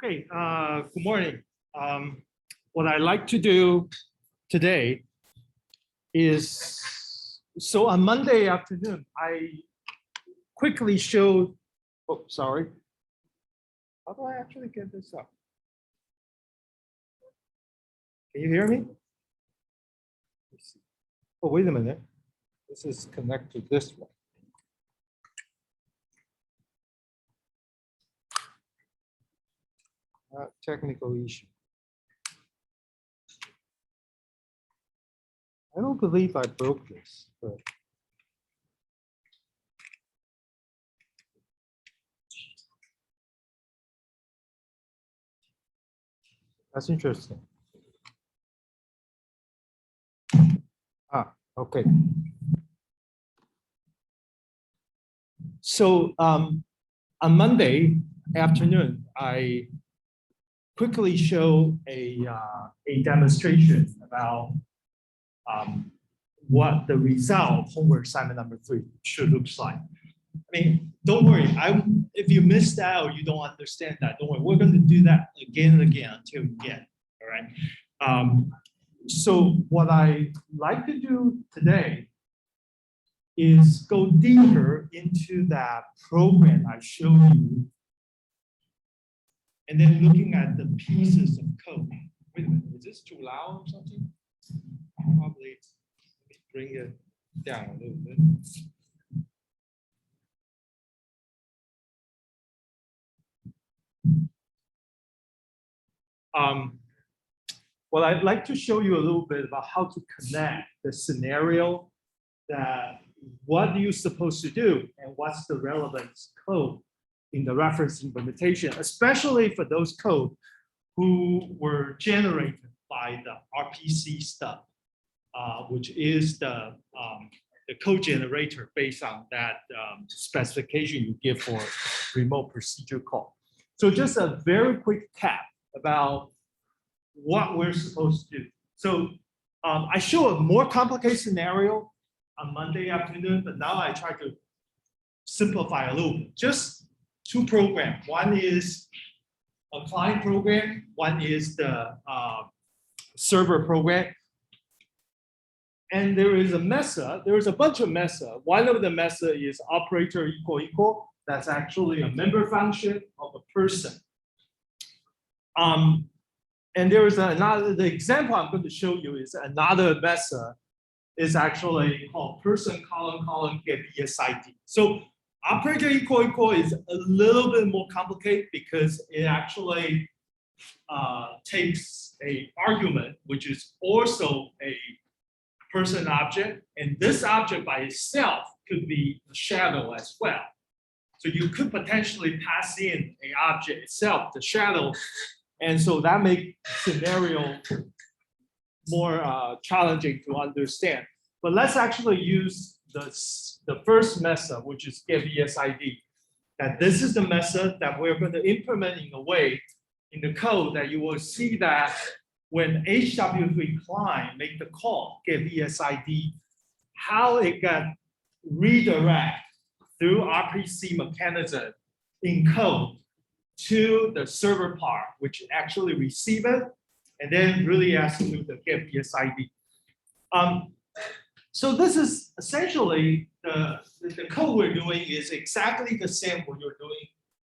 Okay, good morning. What I'd like to do today is, so on Monday afternoon, I quickly showed, oh, sorry. How do I actually get this up? Can you hear me? Let's see. Oh, wait a minute. This is connected to this one. Technical issue. I don't believe I broke this, but that's interesting. Okay. So on Monday afternoon, I quickly show a demonstration about what the result of homework assignment number 3 should look like. I mean, don't worry. If you missed that or you don't understand that, don't worry. We're going to do that again and again until we get it. All right. So what I like to do today is go deeper into that program I showed you, and then looking at the pieces of code. Wait a minute, is this too loud or something? Probably. Let me bring it down a little bit. Well, I'd like to show you a little bit about how to connect the scenario that what you're supposed to do and what's the relevance code in the reference implementation, especially for those code who were generated by the RPC stuff, which is the code generator based on that specification you give for remote procedure call. So just a very quick cap about what we're supposed to do. So I show a more complicated scenario on Monday afternoon, but now I try to simplify a little bit. Just 2 programs. One is a client program. One is the server program. And there is a method. There is a bunch of methods. One of the methods is operator equal equal. That's actually a member function of a person. And there is another, the example I'm going to show you is another method is actually called person colon get ESID. So operator equal equal is a little bit more complicated because it actually takes an argument, which is also a person object. And this object by itself could be a shadow as well. So you could potentially pass in an object itself, the shadow. And so that makes scenario more challenging to understand. But let's actually use the first method, which is get ESID. And this is the method that we're going to implement in a way in the code that you will see that when Hw3 client make the call, get ESID, how it got redirect through RPC mechanism in code to the server part, which actually receive it, and then really ask to the get ESID. So this is essentially the code we're doing is exactly the same when you're doing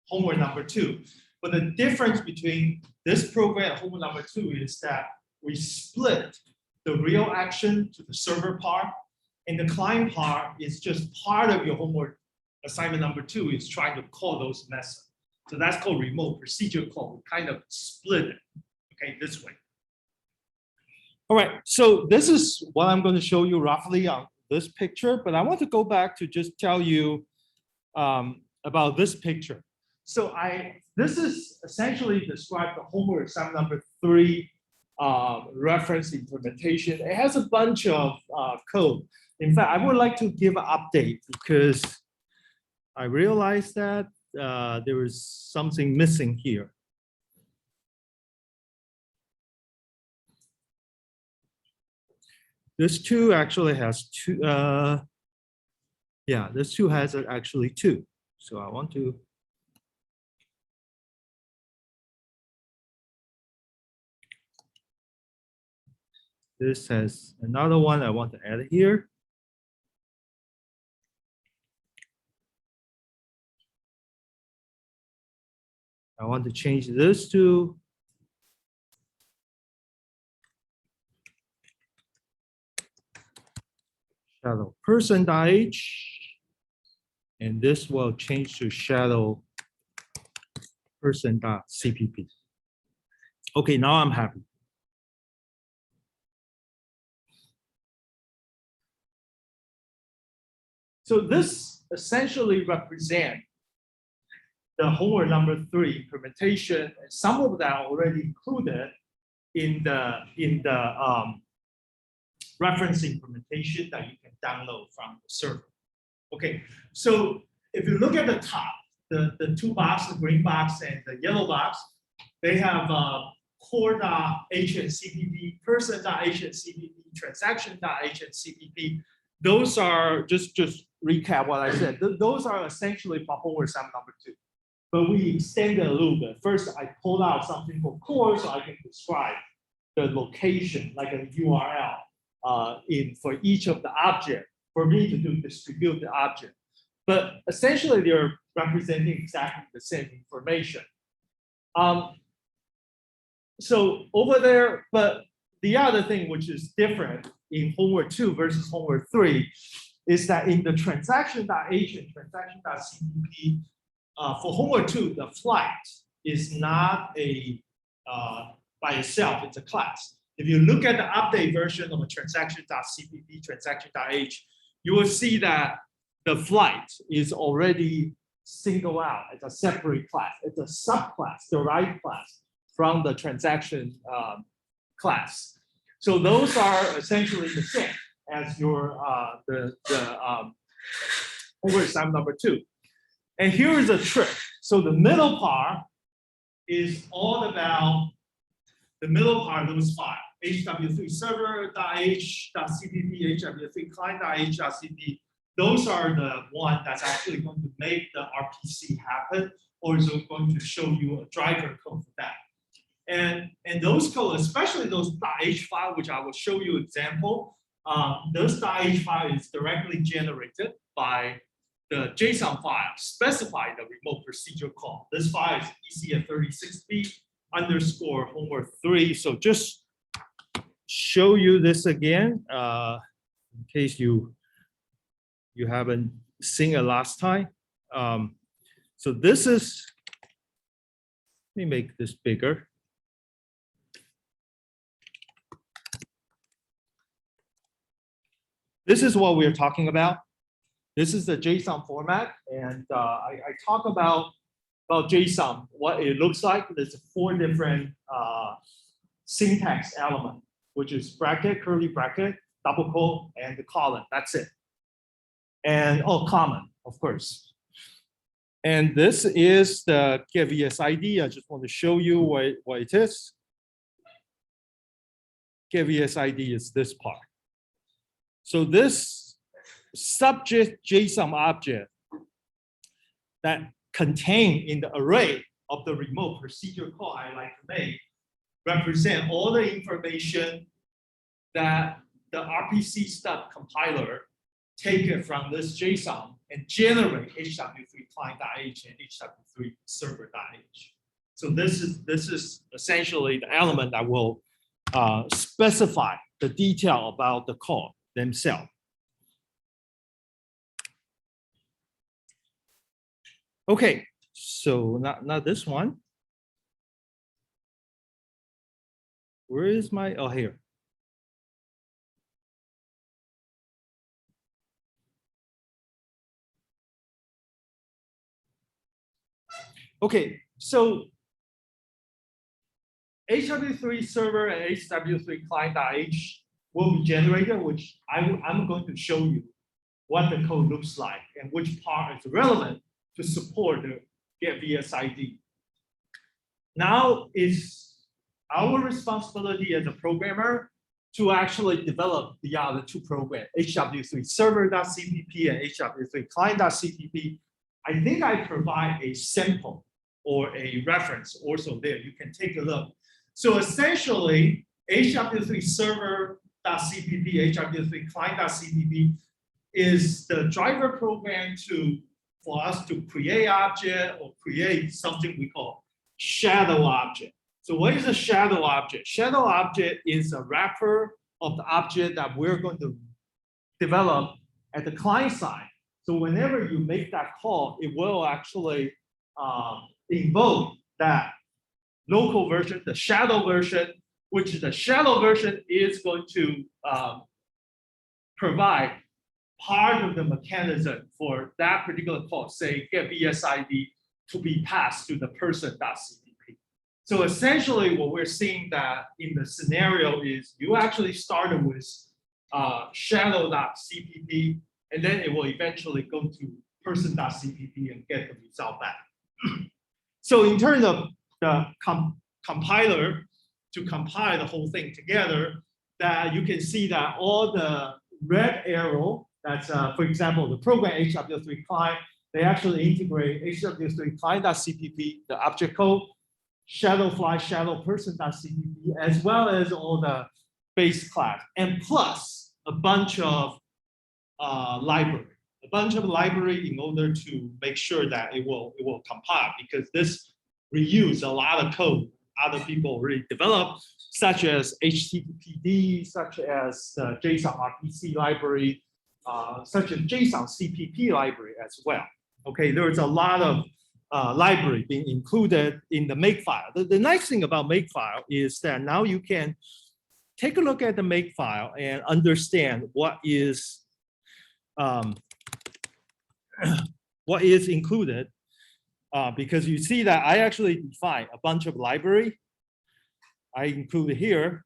homework number 2. But the difference between this program and homework number 2 is that we split the real action to the server part, and the client part is just part of your homework assignment number 2 is trying to call those methods. So that's called remote procedure call. We kind of split it, okay, this way. All right, so this is what I'm going to show you roughly on this picture, but I want to go back to just tell you about this picture. So this is essentially describe the homework assignment number 3 reference implementation. It has a bunch of code. In fact, I would like to give an update because I realized that there is something missing here. This 2 actually has 2. Yeah, this 2 has actually 2. So I want to. This has another one I want to add here. I want to change this to shadow person.h, and this will change to shadow person.cpp. Okay, now I'm happy. So this essentially represents the homework number 3 implementation, and some of that already included in the reference implementation that you can download from the server. Okay, so if you look at the top, the two boxes, the green box and the yellow box, they have core.h&cpp, person.h&cpp, transaction.h&cpp. Those are, just recap what I said, those are essentially for homework assignment number 2. But we extended a little bit. First, I pulled out something for core so I can describe the location, like a URL, for each of the object, for me to distribute the object. But essentially, they're representing exactly the same information. So over there, but the other thing which is different in homework 2 versus homework 3 is that in the transaction.h and transaction.cpp, for homework 2, the flight is not a by itself, it's a class. If you look at the update version of a transaction.cpp, transaction.h, you will see that the flight is already singled out as a separate class. It's a subclass, derived class from the transaction class. So those are essentially the same as your homework assignment number 2. And here is a trick. So the middle part is all about the middle part of those files. Hw3 server.h.cpp, Hw3 client.h.cpp. Those are the one that's actually going to make the RPC happen, or is going to show you a driver code for that. And those codes, especially those .h file, which I will show you example, those .h file is directly generated by the JSON file specify the remote procedure call. This file is ecs36b _ homework 3. So just show you this again in case you haven't seen it last time. So this is, let me make this bigger. This is what we're talking about. This is the JSON format, and I talk about JSON, what it looks like. There's 4 different syntax elements, which is bracket, curly bracket, double quote, and the colon. That's it. And comment, of course. And this is the get VS ID. I just want to show you what it is. Get VS ID is this part. So this subject JSON object that contained in the array of the remote procedure call I like to make represent all the information that the RPC stub compiler take it from this JSON and generate Hw3 client.h and Hw3 server.h. So this is essentially the element that will specify the detail about the call themselves. Okay, so not this one. Where is my, oh, here. Okay, so Hw3 server and Hw3 client.h will be generated, which I'm going to show you what the code looks like and which part is relevant to support the get VS ID. Now it's our responsibility as a programmer to actually develop the other 2 programs, Hw3 server.cpp and Hw3 client.cpp. I think I provide a sample or a reference also there. You can take a look. So essentially, Hw3 server Hw3 Client.cpp is the driver program for us to create object or create something we call shadow object. So what is a shadow object? Shadow object is a wrapper of the object that we're going to develop at the client side. So whenever you make that call, it will actually invoke that local version, the shadow version, which the shadow version is going to provide part of the mechanism for that particular call, say get BSID to be passed to the person.cpp. So essentially what we're seeing that in the scenario is you actually started with shadow.cpp, and then it will eventually go to person.cpp and get the result back. So in terms of the compiler to compile the whole thing together, that you can see that all the red arrow, that's for example, the program Hw3 client, they actually integrate Hw3 client.cpp, the object code, shadowfly, shadow person.cpp, as well as all the base class, and plus a bunch of library in order to make sure that it will compile, because this reuse a lot of code other people already developed, such as HTTPD, such as the Json Rpc library, such as Json CPP library as well. Okay, there's a lot of library being included in the makefile. The nice thing about makefile is that now you can take a look at the makefile and understand what is included, because you see that I actually define a bunch of library. I included here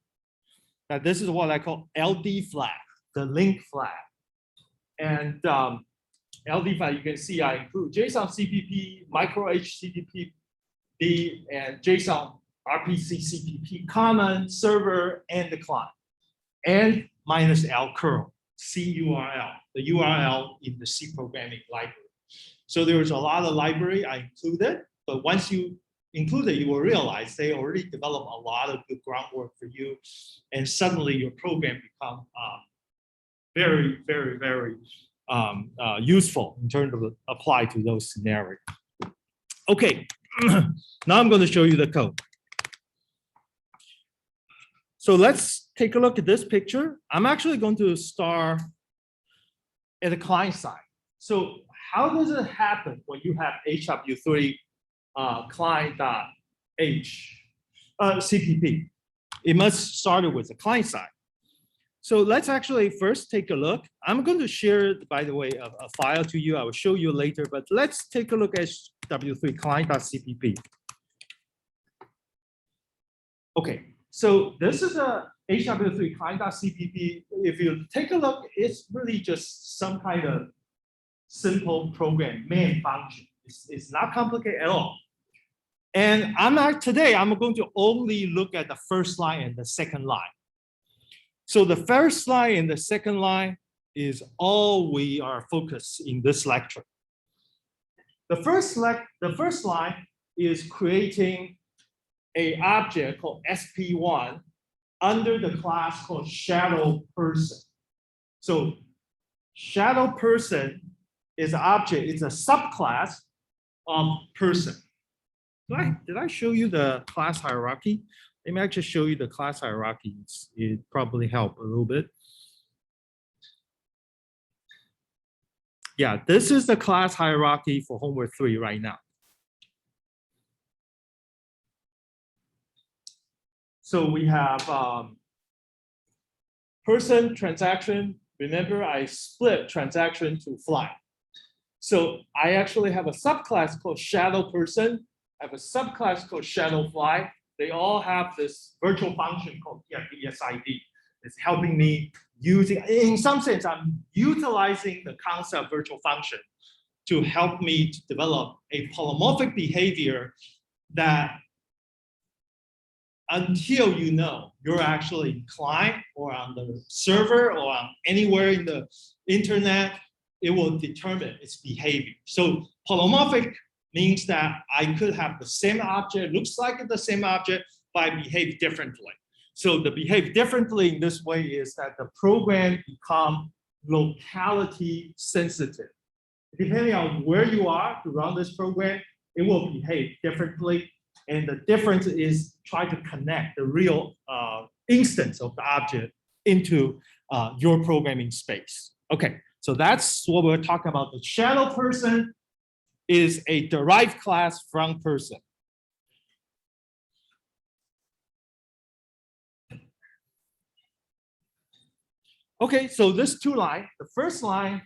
that this is what I call LD flag, the link flag. And LD flag, you can see I include Json CPP, micro HTTP, and Json Rpc CPP common, server, and the client, and -l curl, CURL, the URL in the C programming library. So there's a lot of library I included, but once you include it, you will realize they already developed a lot of good groundwork for you, and suddenly your program become very, very, very useful in terms of apply to those scenarios. Okay, now I'm going to show you the code. So let's take a look at this picture. I'm actually going to start at the client side. So how does it happen when you have Hw3 client.cpp? It must start with the client side. So let's actually first take a look. I'm going to share, by the way, a file to you. I will show you later, but let's take a look at Hw3 client.cpp. Okay, so this is a Hw3 client.cpp. If you take a look, it's really just some kind of simple program, main function. It's not complicated at all. And today, I'm going to only look at the first line and the second line. So the first line and the second line is all we are focused in this lecture. The first line is creating an object called sp1 under the class called shadow person. So shadow person is an object, it's a subclass of person. Did I show you the class hierarchy? Let me actually show you the class hierarchy. It probably help a little bit. Yeah, this is the class hierarchy for homework 3 right now. So we have person, transaction. Remember, I split transaction to fly. So I actually have a subclass called shadow person. I have a subclass called shadow fly. They all have this virtual function called BSID. It's helping me using, in some sense, I'm utilizing the concept of virtual function to help me to develop a polymorphic behavior that until you know you're actually in client or on the server or on anywhere in the internet, it will determine its behavior. So polymorphic means that I could have the same object, looks like the same object, but I behave differently. So the behave differently in this way is that the program become locality sensitive. Depending on where you are to run this program, it will behave differently. And the difference is try to connect the real instance of the object into your programming space. Okay, so that's what we're talking about. The shadow person is a derived class from person. Okay, so this two line, the first line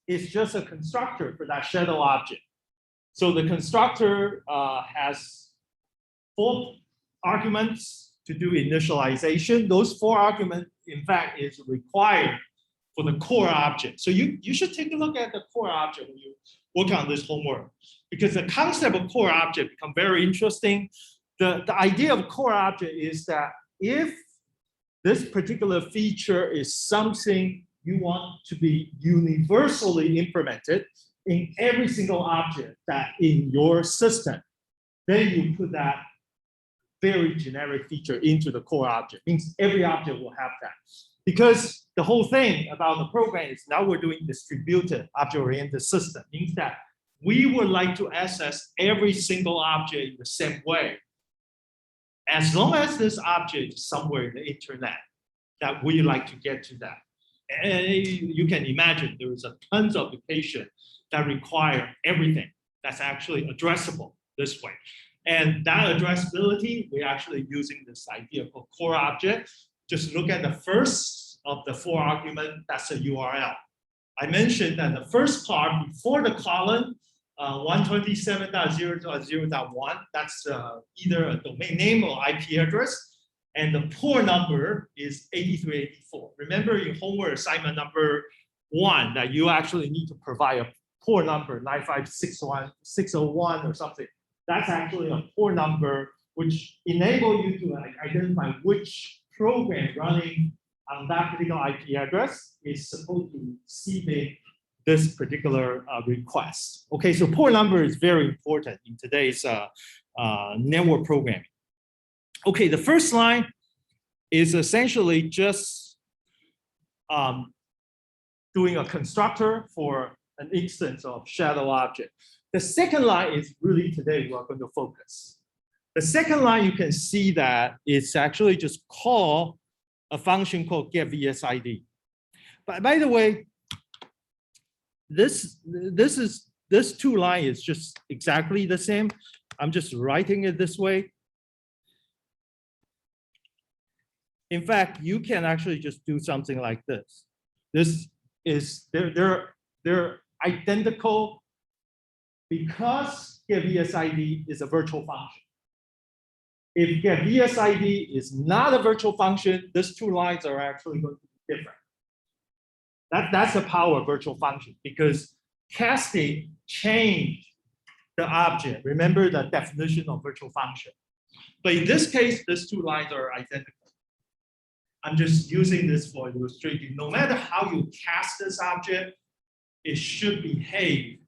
is just a constructor for that shadow object. So the constructor has 4 arguments to do initialization. Those 4 arguments, in fact, is required for the core object. So you should take a look at the core object when you work on this homework, because the concept of core object become very interesting. The idea of core object is that if this particular feature is something you want to be universally implemented in every single object that in your system, then you put that very generic feature into the core object. Means every object will have that. Because the whole thing about the program is now we're doing distributed object-oriented system. Means that we would like to access every single object in the same way. As long as this object is somewhere in the internet, that we like to get to that. And you can imagine there is a tons of applications that require everything that's actually addressable this way. And that addressability, we're actually using this idea called core object. Just look at the first of the 4 arguments, that's a URL. I mentioned that the first part before the column, 127.0.0.1, that's either a domain name or IP address. And the port number is 8384. Remember in homework assignment number 1 that you actually need to provide a port number 9561601 or something. That's actually a port number which enable you to identify which program running on that particular IP address is supposed to receive this particular request. Okay, so port number is very important in today's network programming. Okay, the first line is essentially just doing a constructor for an instance of shadow object. The second line is really today we're going to focus. The second line, you can see that it's actually just call a function called getVSID. But by the way, this 2 line is just exactly the same. I'm just writing it this way. In fact, you can actually just do something like this. This is they're identical because getVSID is a virtual function. If getVSID is not a virtual function, these 2 lines are actually going to be different. That's the power of virtual function, because casting changed the object. Remember the definition of virtual function. But in this case, these 2 lines are identical. I'm just using this for illustrating. No matter how you cast this object, it should behave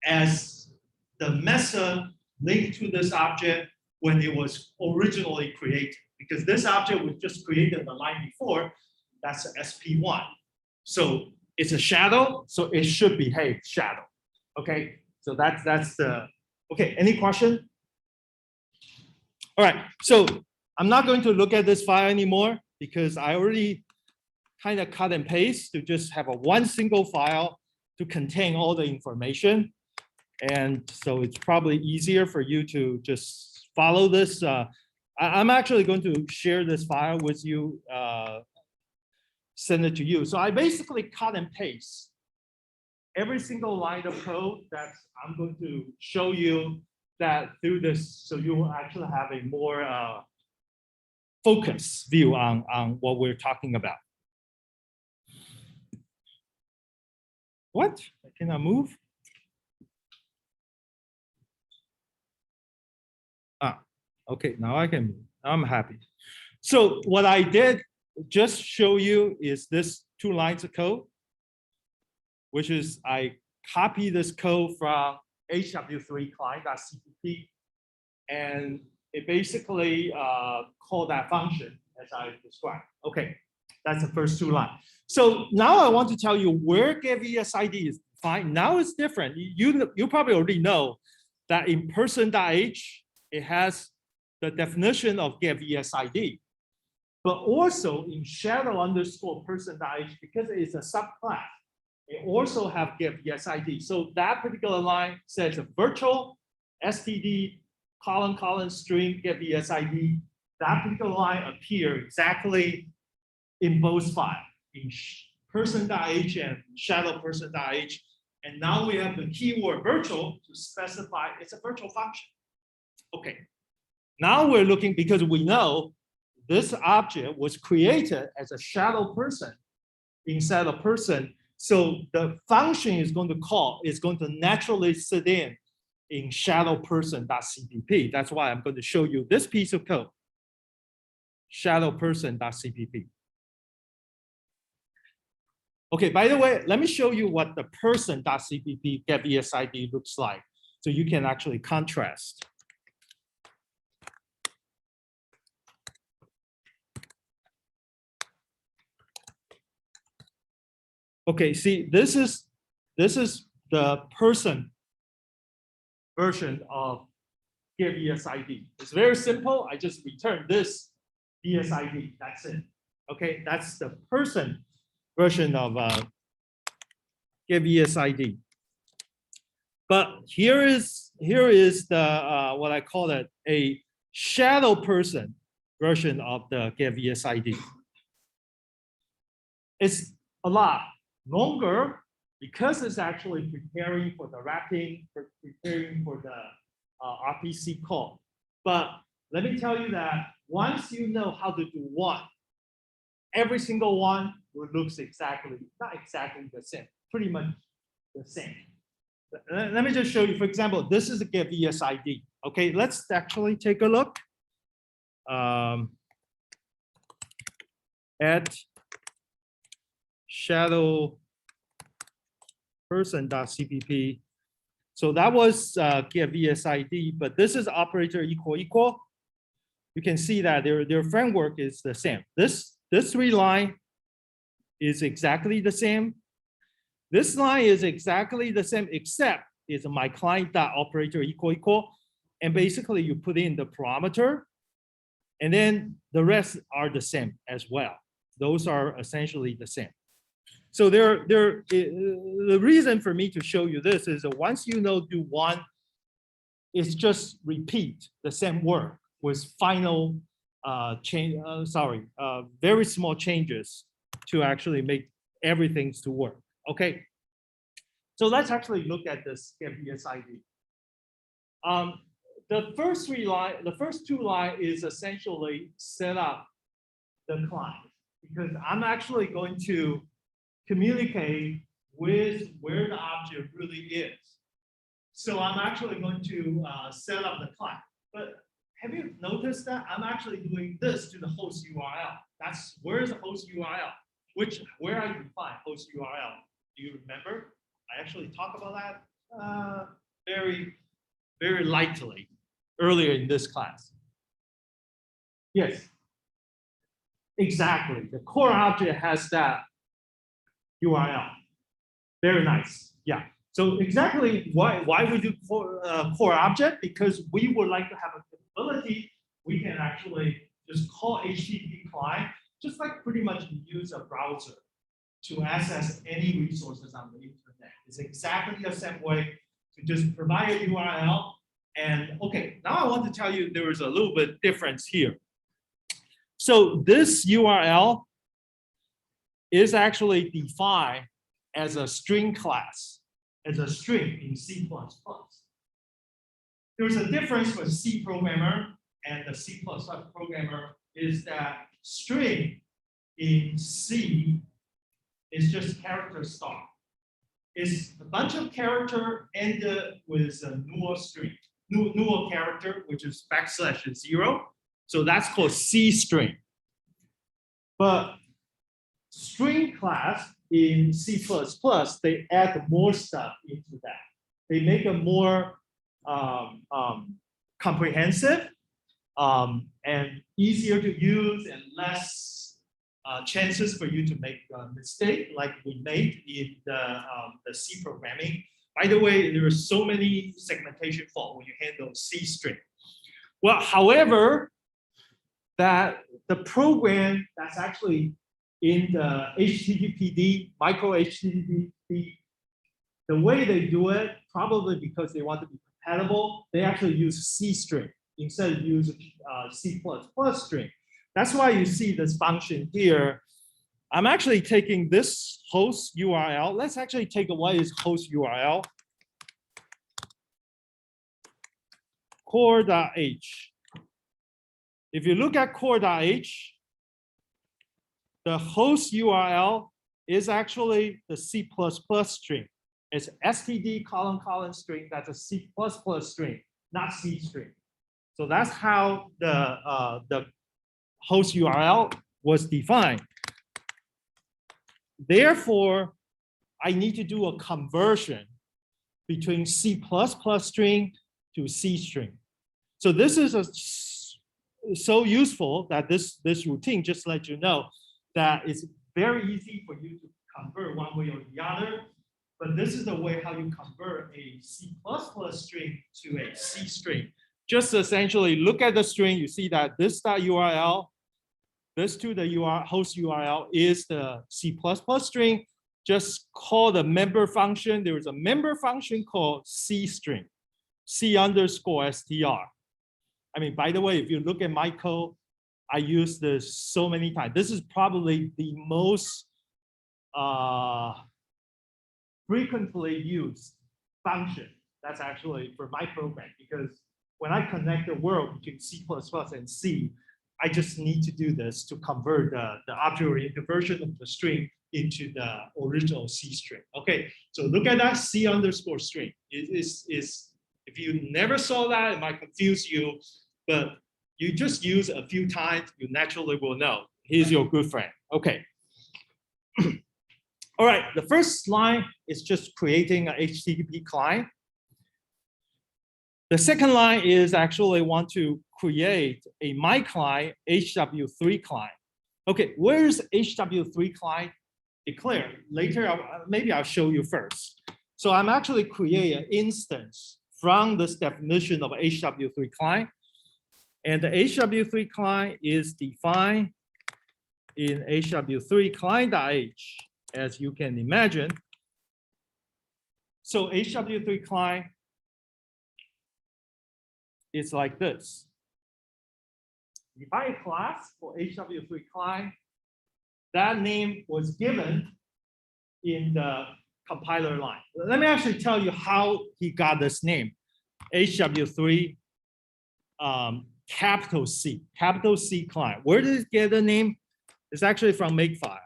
as the method linked to this object when it was originally created. Because this object was just created the line before, that's SP1. So it's a shadow, so it should behave shadow. Okay, so that's the, okay, any question? All right, so I'm not going to look at this file anymore because I already kind of cut and paste to just have one single file to contain all the information. And so it's probably easier for you to just follow this. I'm actually going to share this file with you, send it to you. So I basically cut and paste every single line of code that I'm going to show you that through this, so you will actually have a more focused view on what we're talking about. What? Can I move? Ah, okay, now I can move. I'm happy. So what I did just show you is this 2 lines of code, which is I copy this code from Hw3 Client Cpp, and it basically call that function as I described. Okay, that's the first two lines. So now I want to tell you where get_vsid is defined. Now it's different. You probably already know that in person.h, it has the definition of get_vsid. But also in shadow underscore person.h, because it's a subclass, it also have get_vsid. So that particular line says a virtual std colon string get_vsid. That particular line appear exactly in both files, in person.h and shadow person.h. And now we have the keyword virtual to specify it's a virtual function. Okay, now we're looking, because we know this object was created as a shadow person inside a person. So the function is going to naturally sit in shadow person.cpp. That's why I'm going to show you this piece of code, shadow person.cpp. Okay, by the way, let me show you what the person.cpp get_vsid looks like, so you can actually contrast. Okay, see, this is the person version of get_vsid. It's very simple. I just return this vsid. That's it. Okay, that's the person version of get_vsid. But here is the what I call it, a shadow person version of the get_vsid. It's a lot longer because it's actually preparing for the wrapping, preparing for the RPC call. But let me tell you that once you know how to do one, every single one will look not exactly the same, pretty much the same. Let me just show you, for example, this is a get_vsid. Okay, let's actually take a look at shadow person.cpp. So that was get_vsid, but this is operator equal. You can see that their framework is the same. This three line is exactly the same. This line is exactly the same, except it's my client.operator equal. And basically you put in the parameter, and then the rest are the same as well. Those are essentially the same. So the reason for me to show you this is that once you know do one, it's just repeat the same work with final very small changes to actually make everything to work. Okay, so let's actually look at this get_vsid. The first two lines is essentially set up the client, because I'm actually going to communicate with where the object really is. So I'm actually going to set up the client. But have you noticed that I'm actually doing this to the host URL? That's where's the host URL? Where I define host URL? Do you remember? I actually talked about that very, very lightly earlier in this class. Yes, exactly. The core object has that URL. Very nice. Yeah. So exactly why we do core object, because we would like to have a capability. We can actually just call HTTP client, just like pretty much use a browser to access any resources on the internet. It's exactly the same way to just provide a URL. And okay, now I want to tell you there is a little bit difference here. So this URL is actually defined as a string class, as a string in C++. There's a difference with C programmer and the C++ programmer is that string in C is just character star. It's a bunch of character ended with a null string, null character, which is \0. So that's called C string. But string class in C++, they add more stuff into that. They make it more comprehensive. and easier to use and less chances for you to make a mistake like we made in the C programming. By the way, there are so many segmentation faults when you handle C string. Well, however, that the program that's actually in the HTTPD, micro HTTPD, the way they do it, probably because they want to be compatible, they actually use C string instead of using C++ string. That's why you see this function here. I'm actually taking this host URL. Let's actually take away this host URL, core.h. If you look at core.h, the host URL is actually the C++ string. It's std : string. That's a C++ string, not C string. So that's how the host URL was defined. Therefore, I need to do a conversion between C++ string to C string. So this is so useful that this routine just let you know that it's very easy for you to convert one way or the other. But this is the way how you convert a C++ string to a C string. Just essentially look at the string, you see that this .url, this to the host URL is the C++ string. Just call the member function. There is a member function called C string, C_str. I mean, by the way, if you look at my code, I use this so many times. This is probably the most frequently used function that's actually for my program, because when I connect the world between C++ and C, I just need to do this to convert the object-oriented version of the string into the original C string. Okay, so look at that C_string. If you never saw that, it might confuse you, but you just use a few times, you naturally will know. He's your good friend. Okay. All right, the first line is just creating an HTTP client. The second line is actually want to create a my client Hw3 client. Okay, where's Hw3 client declared? Later, maybe I'll show you first. So I'm actually creating an instance from this definition of Hw3 client. And the Hw3 client is defined in Hw3 client.h, as you can imagine. So Hw3 client is like this. Define a class for Hw3 client. That name was given in the compiler line. Let me actually tell you how he got this name. Hw3 capital C client. Where did it get the name? It's actually from Makefile.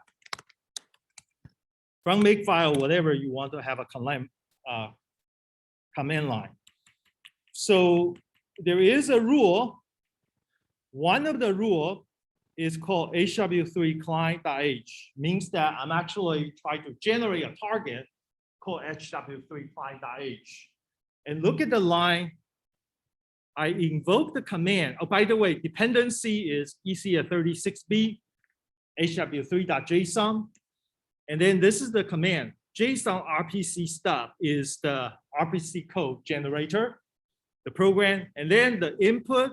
From Makefile, whatever you want to have a command line. So there is a rule. One of the rule is called Hw3 client.h, means that I'm actually trying to generate a target called Hw3 client.h. And look at the line. I invoke the command. Oh, by the way, dependency is ecs36b, Hw3.json. And then this is the command. Json Rpc stub is the Rpc code generator, the program. And then the input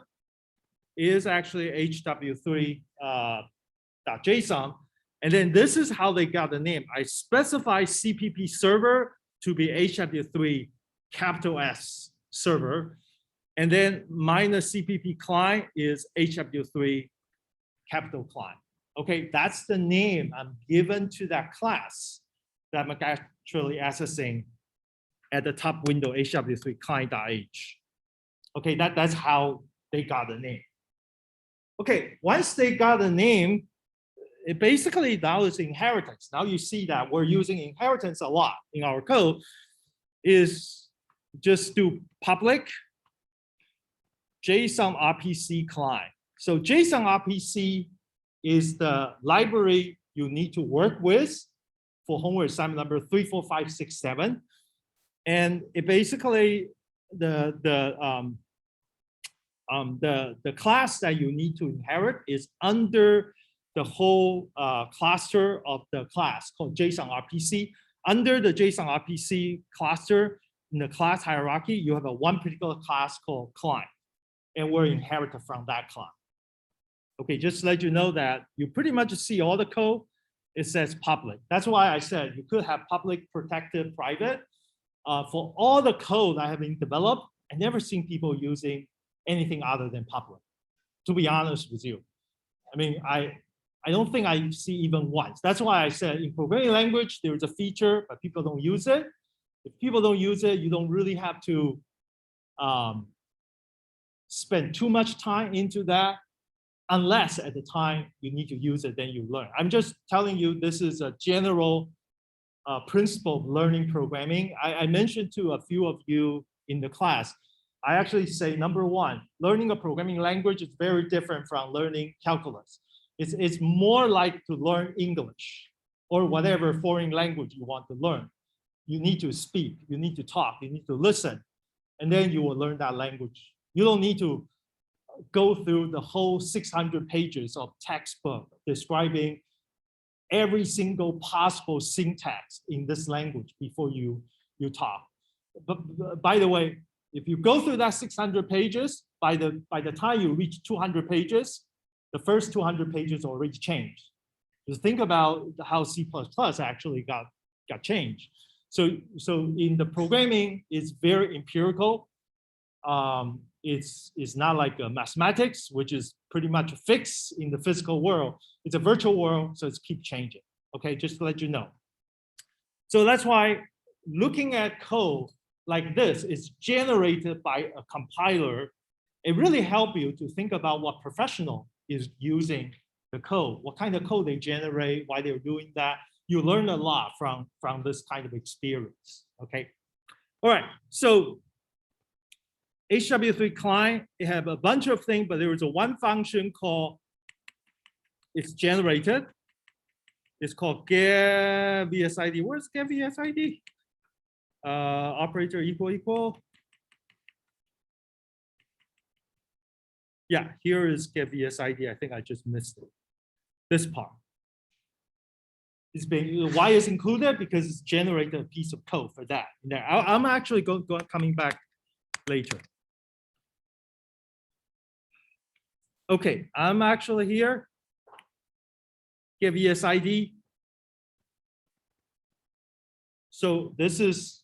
is actually Hw3.json. And then this is how they got the name. I specify CPP server to be Hw3 capital S server. And then minus CPP client is Hw3 capital client. Okay, that's the name I'm given to that class that I'm actually accessing at the top window, Hw3 client.h. Okay, that's how they got the name. Okay, once they got the name, it basically now is inheritance. Now you see that we're using inheritance a lot in our code. Is just do public Json Rpc client. So Json Rpc is the library you need to work with for homework assignment number 3, 4, 5, 6, 7. And it basically, the class that you need to inherit is under the whole cluster of the class called Json Rpc. Under the Json Rpc cluster, in the class hierarchy, you have a one particular class called client, and we're inherited from that client. Okay, just to let you know that you pretty much see all the code, it says public. That's why I said you could have public, protected, private. For all the code I have been developed, I've never seen people using anything other than public, to be honest with you. I mean, I don't think I see even once. That's why I said in programming language, there's a feature, but people don't use it. If people don't use it, you don't really have to spend too much time into that, unless at the time you need to use it, then you learn. I'm just telling you, this is a general principle of learning programming. I mentioned to a few of you in the class, I actually say, number one, learning a programming language is very different from learning calculus. It's more like to learn English or whatever foreign language you want to learn. You need to speak, you need to talk, you need to listen, and then you will learn that language. You don't need to go through the whole 600 pages of textbook describing every single possible syntax in this language before you talk. But by the way, if you go through that 600 pages, by the time you reach 200 pages, the first 200 pages already changed. Just think about how C++ actually got changed. So in the programming, it's very empirical. It's not like mathematics, which is pretty much fixed in the physical world. It's a virtual world, so it's keep changing. Okay, just to let you know. So that's why looking at code like this is generated by a compiler. It really helps you to think about what professional is using the code, what kind of code they generate, why they're doing that. You learn a lot from this kind of experience. Okay, all right. So Hw3 client, it have a bunch of things, but there is a one function called, it's generated. It's called get vsid. Where's get vsid? Operator equal. Yeah, here is get vsid. I think I just missed it. This part. It's been, why is included? Because it's generated a piece of code for that. I'm actually coming back later. Okay, I'm actually here. Get vsid. So this is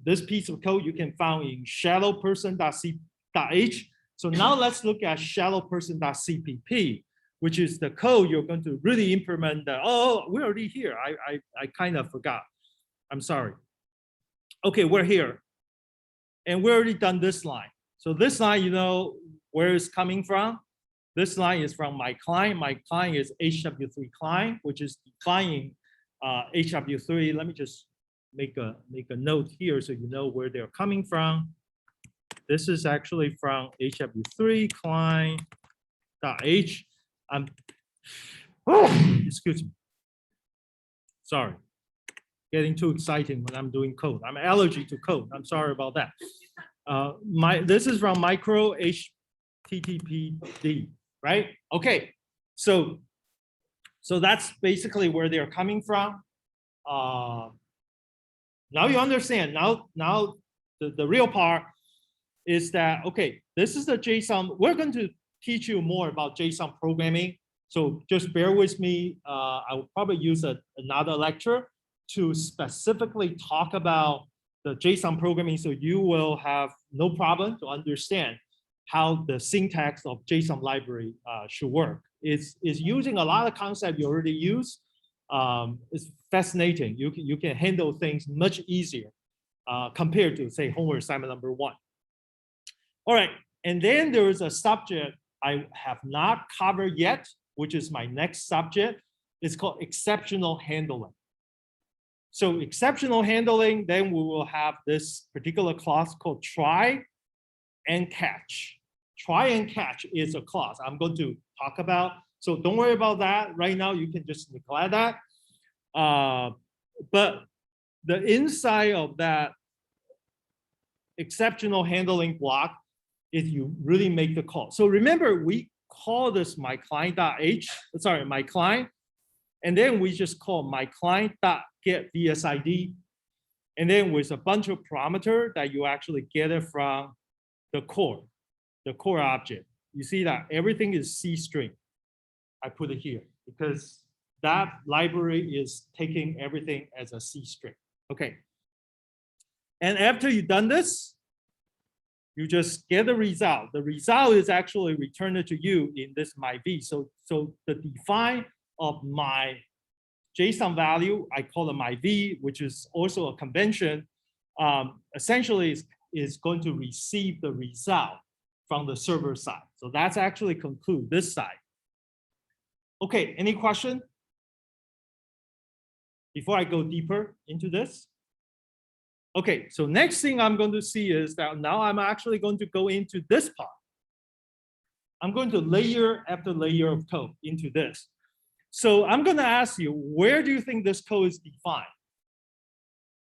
this piece of code you can find in shallowperson.h. So now let's look at shallowperson.cpp, which is the code you're going to really implement. Oh, we're already here. I kind of forgot. I'm sorry. Okay, we're here. And we already done this line. So this line, you know where it's coming from. This line is from my client. My client is Hw3 client, which is defining Hw3. Let me just make a note here so you know where they're coming from. This is actually from Hw3 client.h. Excuse me. Sorry. Getting too exciting when I'm doing code. I'm allergic to code. I'm sorry about that. This is from micro HTTPD, right? Okay, so that's basically where they're coming from. Now you understand. Now the real part is that, okay, this is the JSON. We're going to teach you more about JSON programming. So just bear with me. I will probably use another lecture to specifically talk about the JSON programming, so you will have no problem to understand how the syntax of JSON library should work. It's using a lot of concepts you already use. It's fascinating. You can handle things much easier compared to, say, homework assignment number 1. All right, and then there is a subject I have not covered yet, which is my next subject. It's called exceptional handling. So exceptional handling, then we will have this particular class called try and catch. Try and catch is a class I'm going to talk about. So don't worry about that. Right now, you can just neglect that. But the inside of that exceptional handling block if you really make the call. So remember, we call this my client.h, sorry, my client, and then we just call my client.get VSID, and then with a bunch of parameter that you actually get it from the core object. You see that everything is C string. I put it here because that library is taking everything as a C string. Okay. And after you've done this, you just get the result. The result is actually returned to you in this my v. So the define of my JSON value, I call it my v, which is also a convention, essentially is going to receive the result from the server side. So that's actually conclude this side. Okay, any question? Before I go deeper into this? Okay, so next thing I'm going to see is that now I'm actually going to go into this part. I'm going to layer after layer of code into this. So I'm going to ask you, where do you think this code is defined?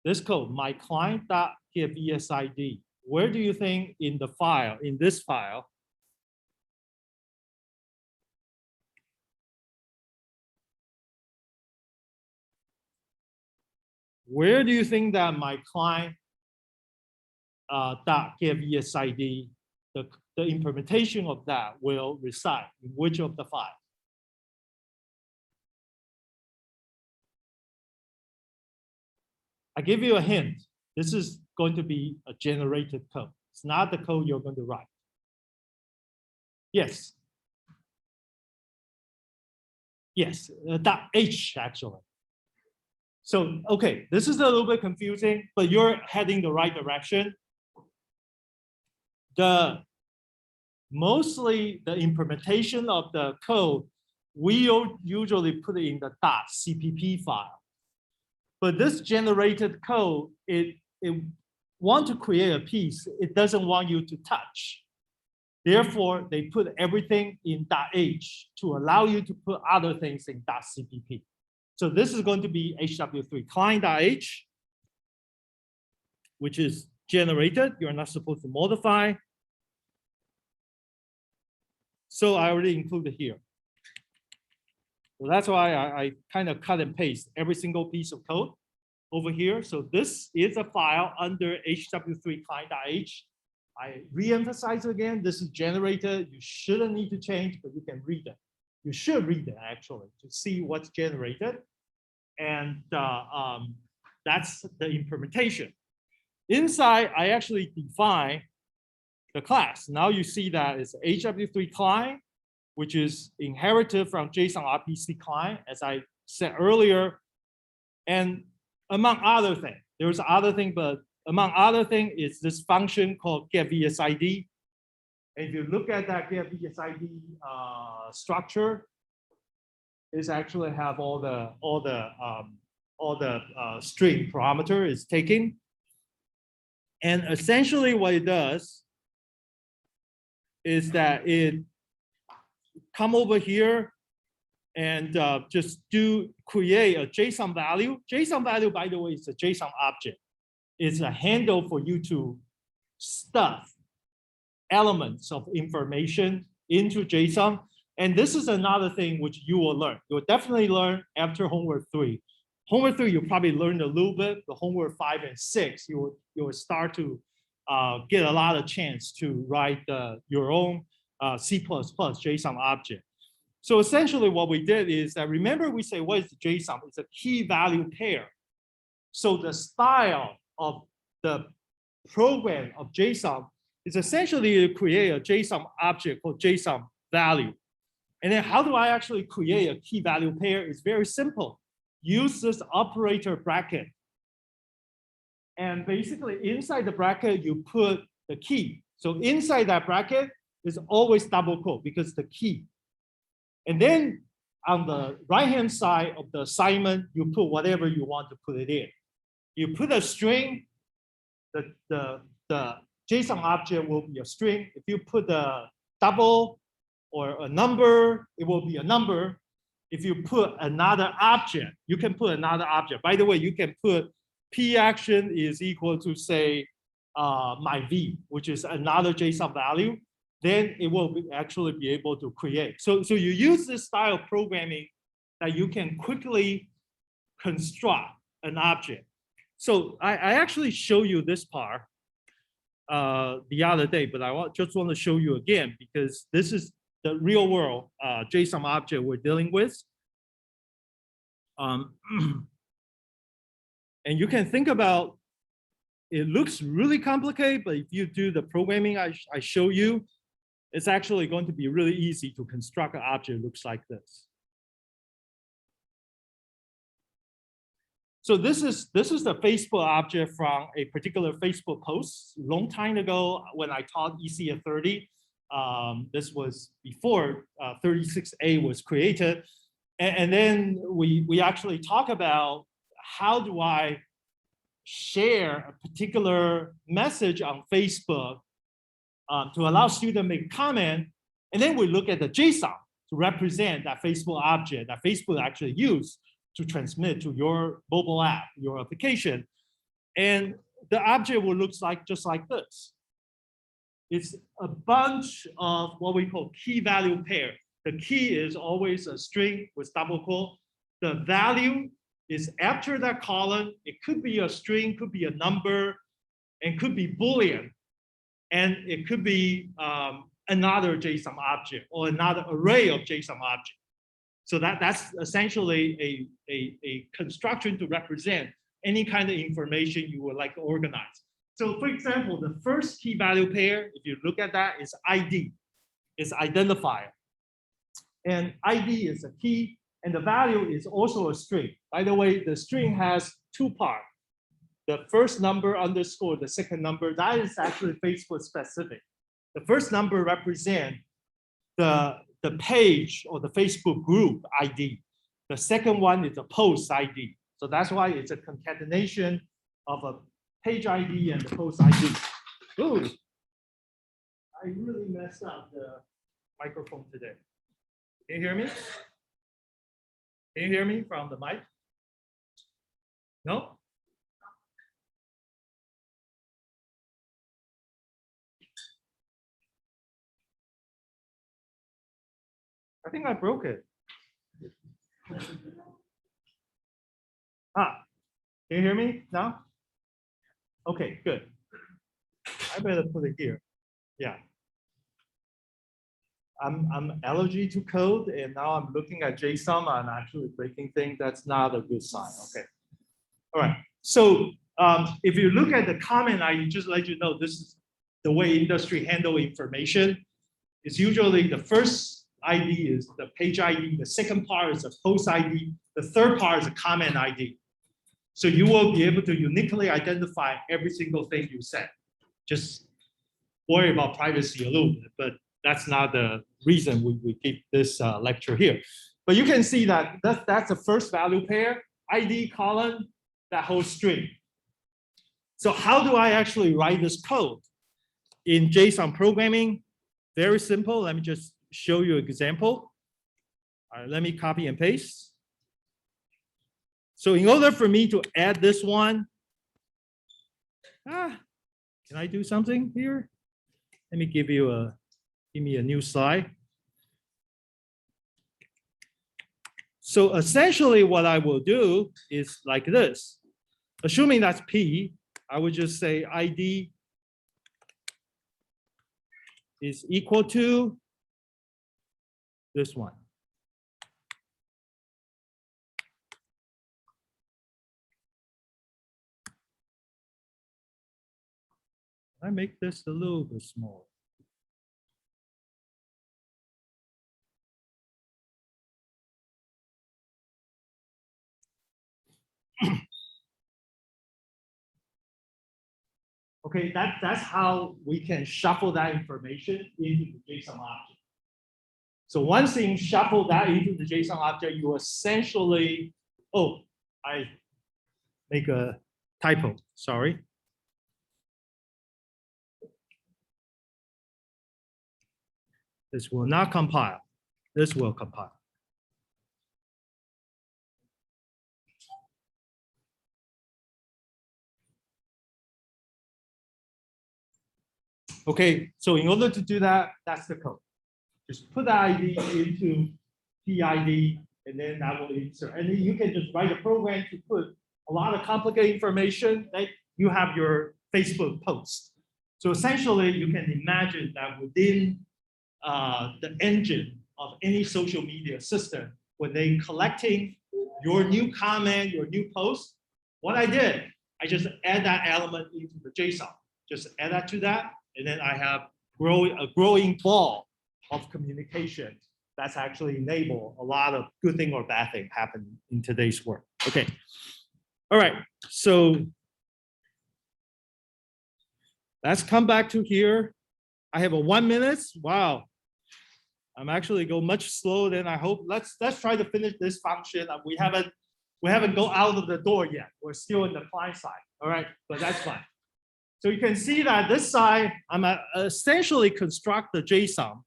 This code, my client.getVSID. Where do you think in the file, in this file? Where do you think that my client .getVSID, the implementation of that will reside? In which of the files? I give you a hint. This is going to be a generated code. It's not the code you're going to write. Yes. Yes, .h actually. So, okay, this is a little bit confusing, but you're heading the right direction. Mostly the implementation of the code, we usually put it in the .cpp file. But this generated code, it wants to create a piece, it doesn't want you to touch. Therefore, they put everything in .h to allow you to put other things in .cpp. So this is going to be Hw3 Client.h, which is generated. You're not supposed to modify. So I already included here. So that's why I kind of cut and paste every single piece of code over here. So this is a file under Hw3 Client.h. I re-emphasize again, this is generated. You shouldn't need to change, but you can read it. You should read it actually to see what's generated. And that's the implementation. Inside, I actually define the class. Now you see that it's Hw3 client, which is inherited from Json Rpc client, as I said earlier. And among other things, there's other thing, but among other things is this function called getVSID. And if you look at that getVSID structure, is actually have all the string parameter is taken. And essentially what it does is that it come over here and just create a JSON value. JSON value, by the way, is a JSON object. It's a handle for you to stuff elements of information into JSON. And this is another thing which you will learn. You will definitely learn after homework 3. Homework 3, you probably learned a little bit. The homework 5 and 6, you will start to get a lot of chance to write your own C++ JSON object. So essentially what we did is that, remember we say, what is the JSON? It's a key value pair. So the style of the program of JSON is essentially to create a JSON object called JSON value. And then how do I actually create a key value pair? It's very simple. Use this operator bracket. And basically inside the bracket, you put the key. So inside that bracket is always double quote because the key. And then on the right-hand side of the assignment, you put whatever you want to put it in. You put a string, the JSON object will be a string. If you put a double or a number, it will be a number. If you put another object, you can put another object. By the way, you can put p action is equal to, say, my v, which is another JSON value, then it will actually be able to create. So you use this style of programming that you can quickly construct an object. So I actually show you this part the other day, but I just want to show you again because this is the real world JSON object we're dealing with. And you can think about, it looks really complicated, but if you do the programming I show you, it's actually going to be really easy to construct an object that looks like this. So this is the Facebook object from a particular Facebook post long time ago when I taught ECF30. This was before 36A was created. And then we actually talk about how do I share a particular message on Facebook to allow students to make a comment. And then we look at the JSON to represent that Facebook object that Facebook actually used to transmit to your mobile app, your application. And the object will look like just like this. It's a bunch of what we call key value pair. The key is always a string with double quote. The value is after that column. It could be a string, could be a number, and could be Boolean. And it could be another JSON object or another array of JSON objects. So that's essentially a construction to represent any kind of information you would like to organize. So for example, the first key value pair, if you look at that, is ID, is identifier. And ID is a key, and the value is also a string. By the way, the string has two parts. The first number underscore the second number, that is actually Facebook specific. The first number represents the page or the Facebook group ID. The second one is a post ID. So that's why it's a concatenation of a page ID and the post ID. Ooh, I really messed up the microphone today. Can you hear me? Can you hear me from the mic? No? I think I broke it. Can you hear me now? Okay, good. I better put it here. Yeah. I'm allergic to code, and now I'm looking at JSON and actually breaking things. That's not a good sign. Okay. All right. So if you look at the comment, I just let you know this is the way industry handle information. It's usually the first ID is the page ID, the second part is a post ID, the third part is a comment ID. So you will be able to uniquely identify every single thing you said. Just worry about privacy a little bit, but that's not the reason we keep this lecture here. But you can see that that's the first value pair, ID column, that whole string. So how do I actually write this code? In JSON programming, very simple. Let me just show you an example. All right, let me copy and paste. So in order for me to add this one, can I do something here? Let me give me a new slide. So essentially what I will do is like this. Assuming that's P, I would just say ID is equal to this one. I make this a little bit smaller. Okay, that's how we can shuffle that information into the JSON object. So once you shuffle that into the JSON object, you essentially, oh, I make a typo, sorry. This will not compile. This will compile. Okay, so in order to do that, that's the code. Just put the ID into PID, and then that will insert. And then you can just write a program to put a lot of complicated information. Like you have your Facebook post. So essentially, you can imagine that within the engine of any social media system, when they collecting your new comment, your new post, what I did, I just add that element into the JSON. Just add that to that, and then I have a growing ball of communication that's actually enable a lot of good thing or bad thing happen in today's world. Okay. All right. So let's come back to here. I have a 1 minute. Wow. I'm actually go much slower than I hope. Let's try to finish this function. We haven't go out of the door yet. We're still in the client side. All right, but that's fine. So you can see that this side, I'm essentially construct the JSON.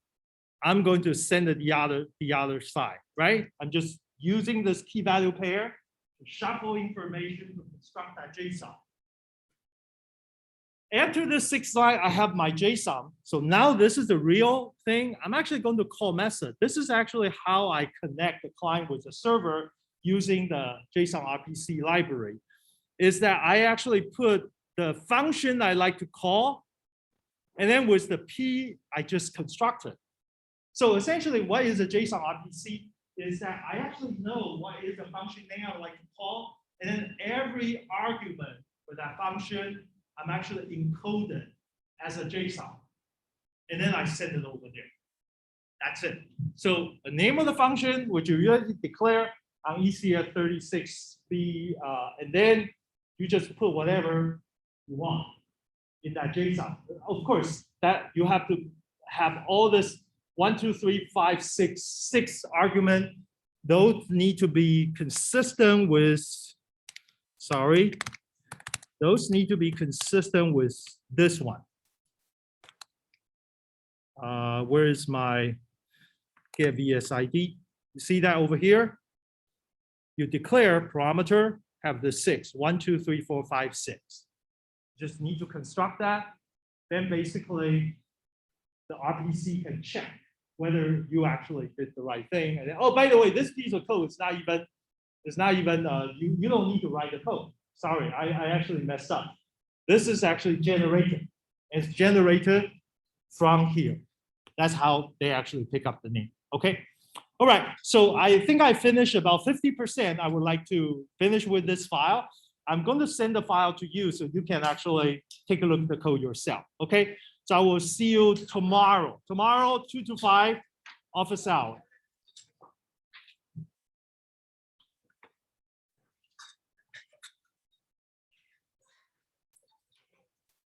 I'm going to send it the other side, right? I'm just using this key value pair to shuffle information to construct that JSON. After this 6th line, I have my JSON. So now this is the real thing. I'm actually going to call method. This is actually how I connect the client with the server using the Json Rpc library. Is that I actually put the function I like to call, and then with the P, I just constructed. So essentially, what is a Json Rpc? Is that I actually know what is the function name I would like to call, and then every argument for that function, I'm actually encoded as a JSON. And then I send it over there. That's it. So the name of the function, which you usually declare on ecs36b, and then you just put whatever you want in that JSON. Of course, that you have to have all this 1, 2, 3, 5, 6 argument. Those need to be consistent with, those need to be consistent with this one. Where is my get VSID? You see that over here? You declare parameter, have the 6, 1, 2, 3, 4, 5, 6. Just need to construct that. Then basically, the RPC can check whether you actually did the right thing. And then, oh, by the way, this piece of code is not even, you don't need to write the code. Sorry, I actually messed up. This is actually generated. It's generated from here. That's how they actually pick up the name. Okay. All right. So I think I finished about 50%. I would like to finish with this file. I'm going to send the file to you so you can actually take a look at the code yourself. Okay. So I will see you tomorrow. Tomorrow, 2 to 5, office hour.